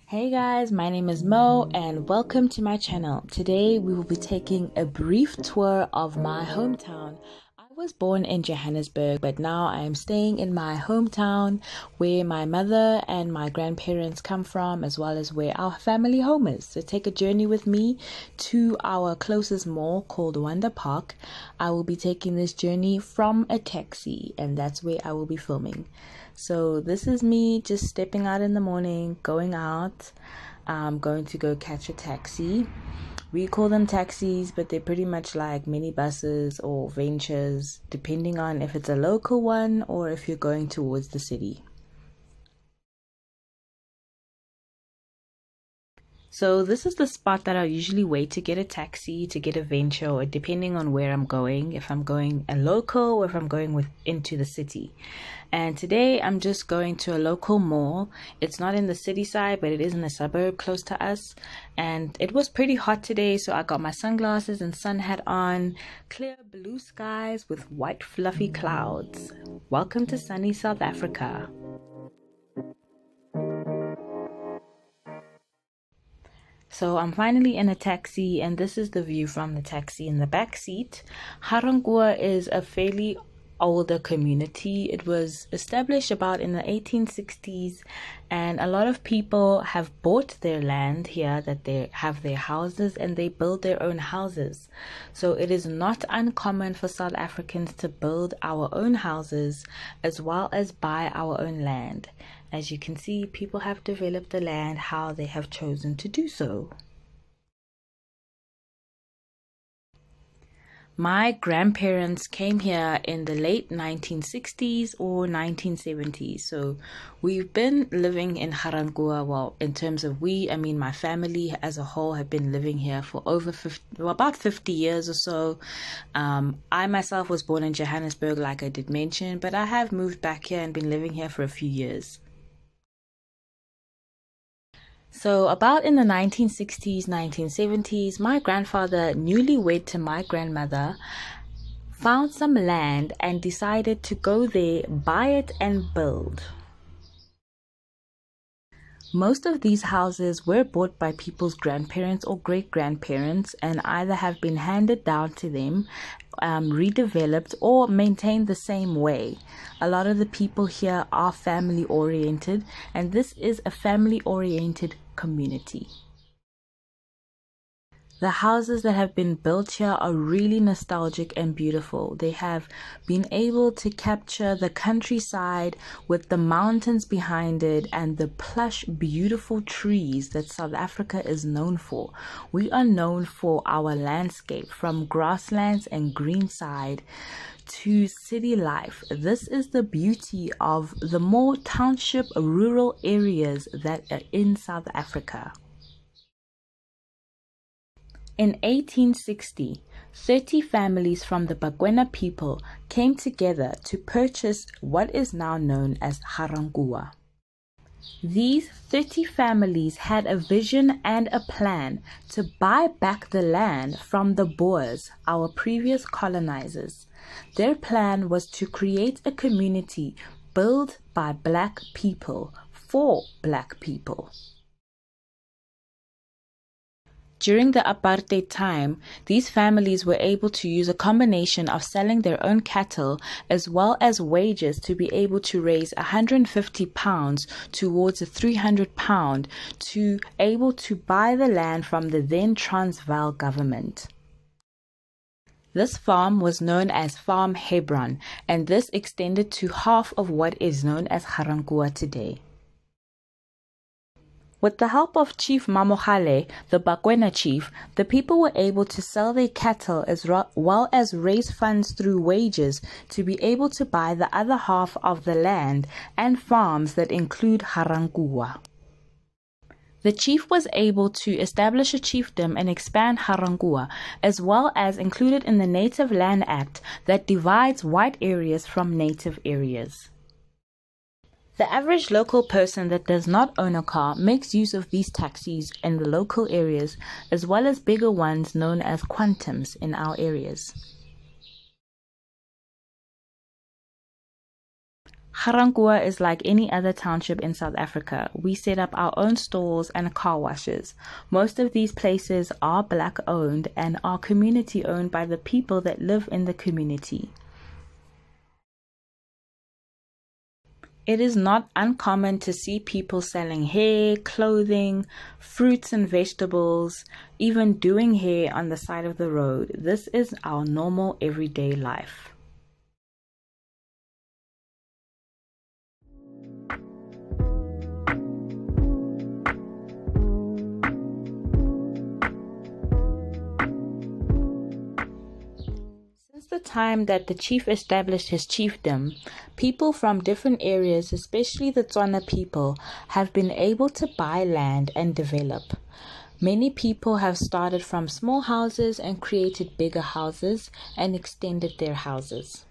Hey guys, my name is Mo and welcome to my channel. Today we will be taking a brief tour of my hometown. I was born in Johannesburg, but now I am staying in my hometown where my mother and my grandparents come from, as well as where our family home is. So take a journey with me to our closest mall called Wonder Park. I will be taking this journey from a taxi, and that's where I will be filming. So this is me just stepping out in the morning, going out. I'm going to go catch a taxi. We call them taxis, but they're pretty much like minibuses or ventures, depending on if it's a local one or if you're going towards the city. So this is the spot that I usually wait to get a taxi, to get a venture, or depending on where I'm going, if I'm going a local or if I'm going into the city. And today I'm just going to a local mall. It's not in the city side, but it is in a suburb close to us. And it was pretty hot today, so I got my sunglasses and sun hat on. Clear blue skies with white fluffy clouds. Welcome to sunny South Africa. So I'm finally in a taxi, and this is the view from the taxi in the back seat. GA Rankuwa is a fairly older community. It was established about in the 1860s, and a lot of people have bought their land here, that they have their houses, and they build their own houses. So it is not uncommon for South Africans to build our own houses as well as buy our own land. As you can see, people have developed the land how they have chosen to do so. My grandparents came here in the late 1960s or 1970s. So we've been living in GA Rankuwa. Well, in terms of I mean my family as a whole have been living here for about 50 years or so. I myself was born in Johannesburg, like I did mention, but I have moved back here and been living here for a few years. So about in the 1960s, 1970s, my grandfather, newlywed to my grandmother, found some land and decided to go there, buy it and build. Most of these houses were bought by people's grandparents or great-grandparents and either have been handed down to them, redeveloped, or maintained the same way. A lot of the people here are family-oriented, and this is a family-oriented community. The houses that have been built here are really nostalgic and beautiful. They have been able to capture the countryside with the mountains behind it and the plush, beautiful trees that South Africa is known for. We are known for our landscape, from grasslands and greenside to city life. This is the beauty of the more township, rural areas that are in South Africa. In 1860, 30 families from the Bakwena people came together to purchase what is now known as GA Rankuwa. These 30 families had a vision and a plan to buy back the land from the Boers, our previous colonizers. Their plan was to create a community built by black people for black people. During the apartheid time, these families were able to use a combination of selling their own cattle as well as wages to be able to raise £150 towards £300 to able to buy the land from the then Transvaal government. This farm was known as Farm Hebron, and this extended to half of what is known as GA Rankuwa today. With the help of Chief Mamogale, the Bakwena chief, the people were able to sell their cattle as well as raise funds through wages to be able to buy the other half of the land and farms that include GA Rankuwa. The chief was able to establish a chiefdom and expand GA Rankuwa, as well as included in the Native Land Act that divides white areas from native areas. The average local person that does not own a car makes use of these taxis in the local areas, as well as bigger ones known as quantums in our areas. Rankuwa is like any other township in South Africa. We set up our own stores and car washes. Most of these places are black owned and are community owned by the people that live in the community. It is not uncommon to see people selling hair, clothing, fruits and vegetables, even doing hair on the side of the road. This is our normal everyday life. Since the time that the chief established his chiefdom, people from different areas, especially the Tswana people, have been able to buy land and develop. Many people have started from small houses and created bigger houses and extended their houses.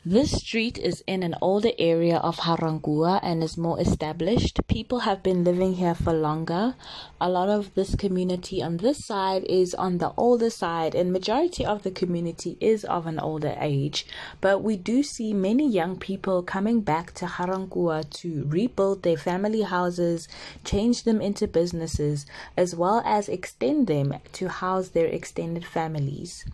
This street is in an older area of Rankuwa and is more established. People have been living here for longer. A lot of this community on this side is on the older side, and majority of the community is of an older age. But we do see many young people coming back to Rankuwa to rebuild their family houses, change them into businesses, as well as extend them to house their extended families.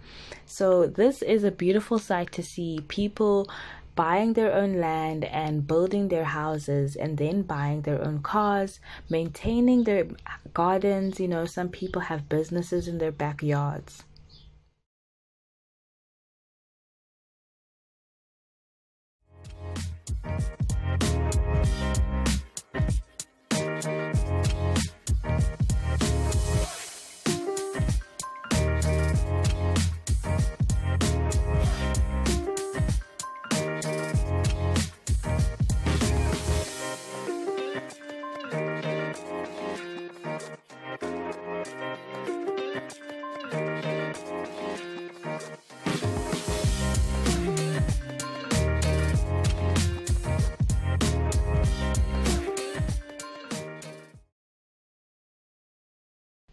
So this is a beautiful sight to see, people buying their own land and building their houses, and then buying their own cars, maintaining their gardens. You know, some people have businesses in their backyards.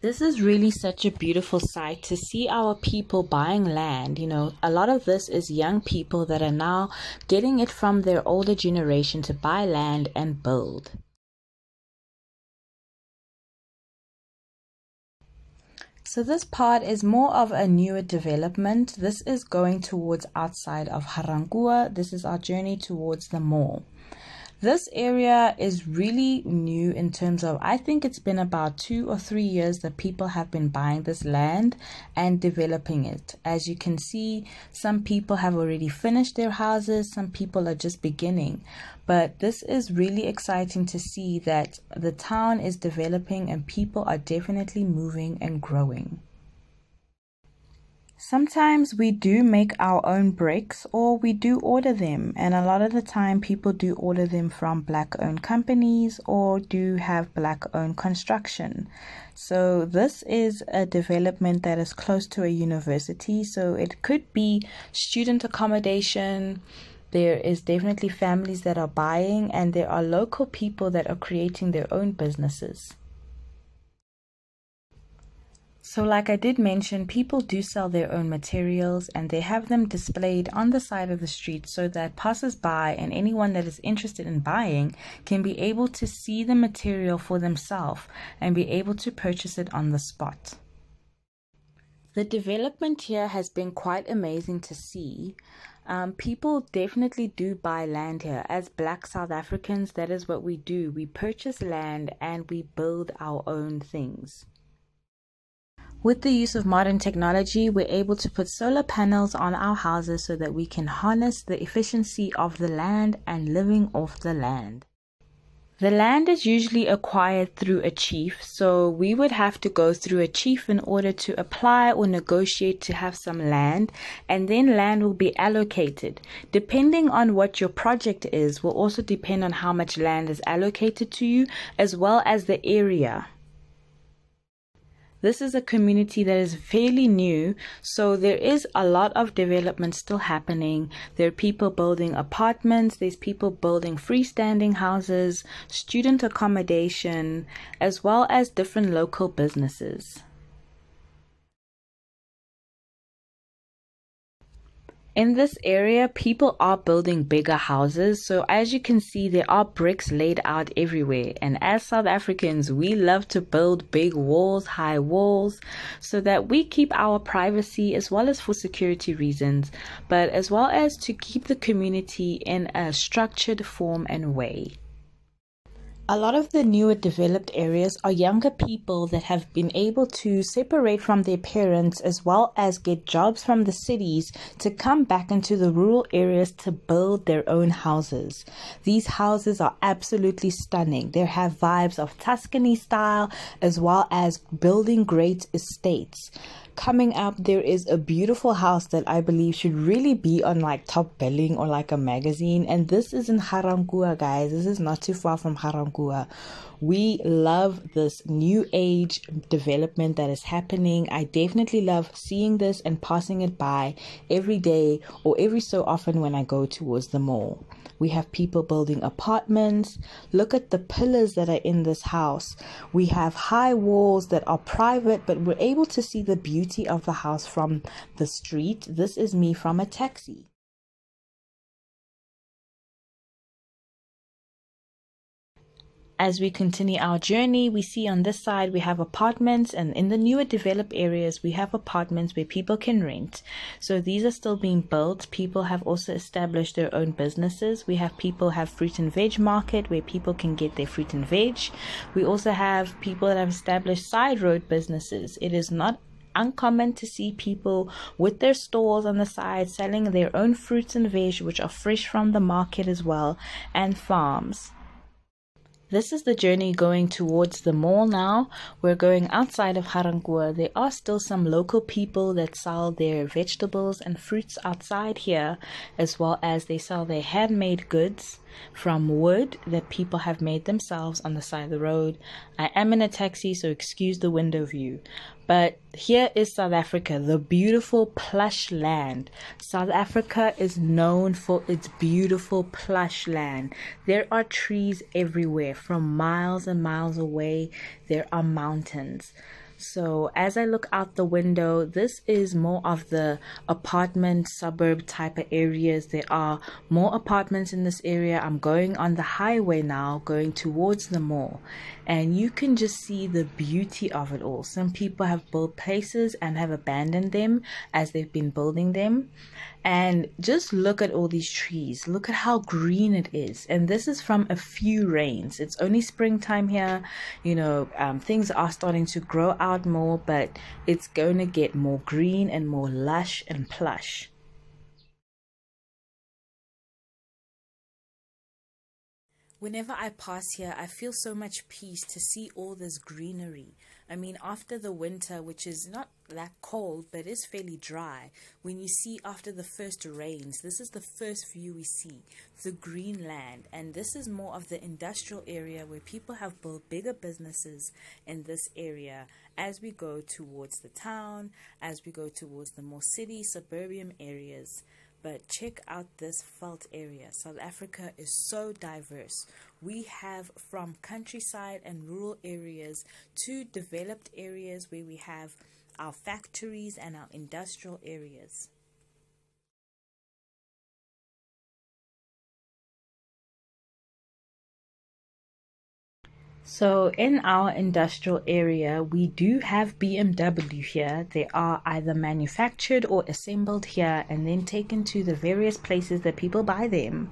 This is really such a beautiful sight to see our people buying land. You know, a lot of this is young people that are now getting it from their older generation to buy land and build. So this part is more of a newer development. This is going towards outside of Rankuwa. This is our journey towards the mall. This area is really new in terms of, I think it's been about 2 or 3 years that people have been buying this land and developing it. As you can see, some people have already finished their houses, some people are just beginning. But this is really exciting to see that the town is developing and people are definitely moving and growing. Sometimes we do make our own bricks, or we do order them, and a lot of the time people do order them from black-owned companies or do have black-owned construction. So this is a development that is close to a university, so it could be student accommodation. There is definitely families that are buying, and there are local people that are creating their own businesses. So like I did mention, people do sell their own materials and they have them displayed on the side of the street so that passers-by and anyone that is interested in buying can be able to see the material for themselves and be able to purchase it on the spot. The development here has been quite amazing to see. People definitely do buy land here. As Black South Africans, that is what we do. We purchase land and we build our own things. With the use of modern technology, we're able to put solar panels on our houses so that we can harness the efficiency of the land and living off the land. The land is usually acquired through a chief, so we would have to go through a chief in order to apply or negotiate to have some land, and then land will be allocated. Depending on what your project is will also depend on how much land is allocated to you, as well as the area. This is a community that is fairly new, so there is a lot of development still happening. There are people building apartments, there's people building freestanding houses, student accommodation, as well as different local businesses. In this area, people are building bigger houses. So as you can see, there are bricks laid out everywhere. And as South Africans, we love to build big walls, high walls, so that we keep our privacy as well as for security reasons, but as well as to keep the community in a structured form and way. A lot of the newer developed areas are younger people that have been able to separate from their parents as well as get jobs from the cities to come back into the rural areas to build their own houses. These houses are absolutely stunning. They have vibes of Tuscany style as well as building great estates. Coming up, there is a beautiful house that I believe should really be on like top billing or like a magazine, and this is in GA Rankuwa, guys. This is not too far from GA Rankuwa. We love this new age development that is happening. I definitely love seeing this and passing it by every day or every so often when I go towards the mall. We have people building apartments. Look at the pillars that are in this house. We have high walls that are private, but we're able to see the beauty of the house from the street. This is me from a taxi. As we continue our journey, we see on this side we have apartments, and in the newer developed areas we have apartments where people can rent. So these are still being built. People have also established their own businesses. We have people have fruit and veg market where people can get their fruit and veg. We also have people that have established side road businesses. It is not uncommon to see people with their stalls on the side selling their own fruits and veg, which are fresh from the market as well, and farms. This is the journey going towards the mall now. We're going outside of GA Rankuwa. There are still some local people that sell their vegetables and fruits outside here, as well as they sell their handmade goods from wood that people have made themselves on the side of the road. I am in a taxi, so excuse the window view. But here is South Africa, the beautiful plush land. South Africa is known for its beautiful plush land. There are trees everywhere. From miles and miles away, there are mountains. So as I look out the window, this is more of the apartment suburb type of areas. There are more apartments in this area. I'm going on the highway now, going towards the mall, and you can just see the beauty of it all. Some people have built places and have abandoned them as they've been building them. And just look at all these trees. Look at how green it is. And this is from a few rains. It's only springtime here. Things are starting to grow out more, but it's going to get more green and more lush and plush. Whenever I pass here, I feel so much peace to see all this greenery. I mean, after the winter, which is not that cold, but is fairly dry, when you see after the first rains, this is the first view we see, the green land. And this is more of the industrial area where people have built bigger businesses in this area as we go towards the town, as we go towards the more city, suburban areas. But check out this veld area. South Africa is so diverse. We have from countryside and rural areas to developed areas where we have our factories and our industrial areas. So in our industrial area, we do have BMW here. They are either manufactured or assembled here and then taken to the various places that people buy them.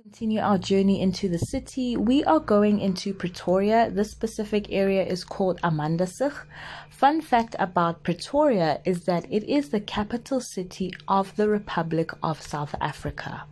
Continue our journey into the city. We are going into Pretoria. This specific area is called Amandasig. Fun fact about Pretoria is that it is the capital city of the Republic of South Africa.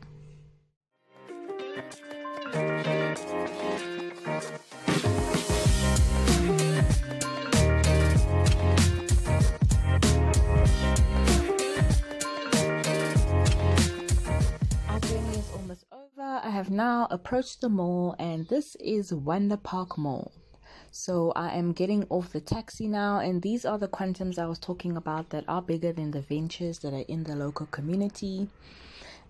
I have now approached the mall, and this is Wonder Park Mall. So I am getting off the taxi now, and these are the quantums I was talking about that are bigger than the ventures that are in the local community.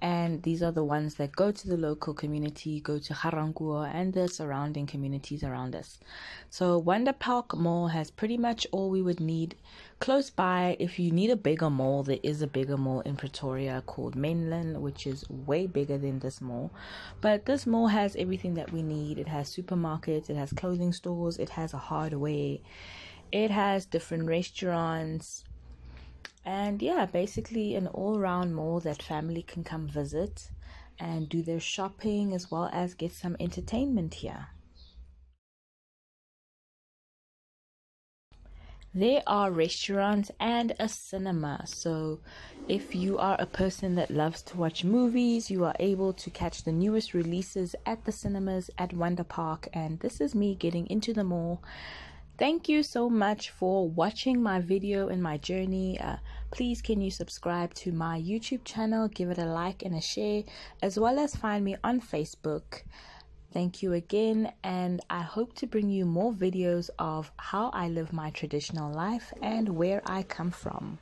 and these are the ones that go to the local community, go to GA Rankuwa and the surrounding communities around us. So Wonder Park Mall has pretty much all we would need close by. If you need a bigger mall, there is a bigger mall in Pretoria called Mainland, which is way bigger than this mall. But this mall has everything that we need. It has supermarkets, it has clothing stores, it has a hardware, it has different restaurants, and yeah, basically an all-round mall that family can come visit and do their shopping as well as get some entertainment here. There are restaurants and a cinema, so if you are a person that loves to watch movies, you are able to catch the newest releases at the cinemas at Wonder Park. And this is me getting into the mall. Thank you so much for watching my video and my journey. Please can you subscribe to my YouTube channel, give it a like and a share, as well as find me on Facebook. Thank you again, and I hope to bring you more videos of how I live my traditional life and where I come from.